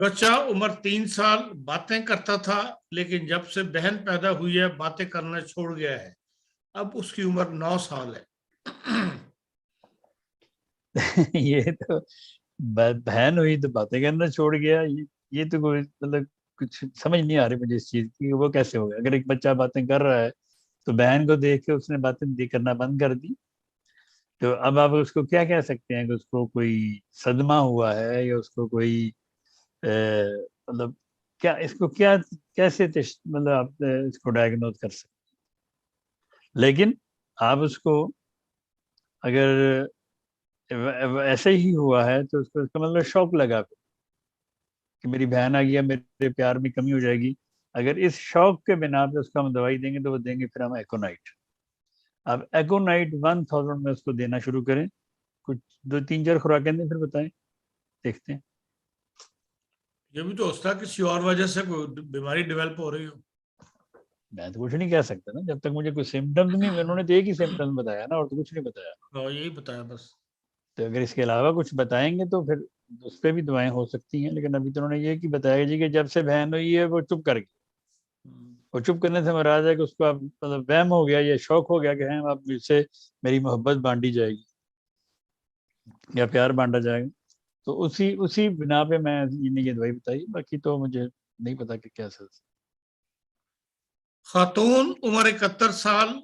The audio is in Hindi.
बच्चा उम्र 3 साल, बातें करता था, लेकिन जब से बहन पैदा हुई है बातें करना छोड़ गया है। अब उसकी उम्र 9 साल है। ये तो बहन हुई तो बातें करना छोड़ गया। ये तो कोई मतलब कुछ समझ नहीं आ रही मुझे इस चीज की, वो कैसे हो गया। अगर एक बच्चा बातें कर रहा है तो बहन को देख के उसने बातें करना बंद कर दी, तो अब आप उसको क्या कह सकते हैं कि उसको कोई सदमा हुआ है या उसको कोई मतलब क्या, इसको क्या कैसे मतलब आप इसको डायग्नोज कर सकते। लेकिन आप उसको अगर ऐसे ही हुआ है तो उसको इसका मतलब शौक लगा कि मेरी बहन आ गया, मेरे प्यार में कमी हो जाएगी। अगर इस शौक के बिना पे उसको हम दवाई देंगे तो वो देंगे फिर हम एकोनाइट। अब एकोनाइट 1000 में उसको देना शुरू करें, कुछ 2 3 4 खुराकें दें, फिर बताएं, देखते हैं। ये भी तो हो सकता है किसी और वजह से कोई बीमारी डेवलप हो रही हो। मैं तो कुछ नहीं कह सकता ना, जब तक मुझे कोई सिम्टम्स नहीं, उन्होंने तो एक ही सिम्टम्स बताया ना, और तो कुछ नहीं बताया। हाँ, यही बताया बस। तो अगर इसके अलावा कुछ बताएंगे तो फिर उस पर भी दवाएं हो सकती हैं, लेकिन अभी तो उन्होंने ये कि बताया जी कि जब से बहन हुई है वो चुप कर गई। वो चुप करने से महाराज है कि उसको अब मतलब वहम हो गया, ये शौक हो गया कि हैं अब मुझसे मेरी मोहब्बत बांटी जाएगी या प्यार बांटा जाएगा। तो उसी उसी बिना पे मैं ये दवाई बताई, बाकी तो मुझे नहीं पता कि कैसे। खातून उम्र 71 साल,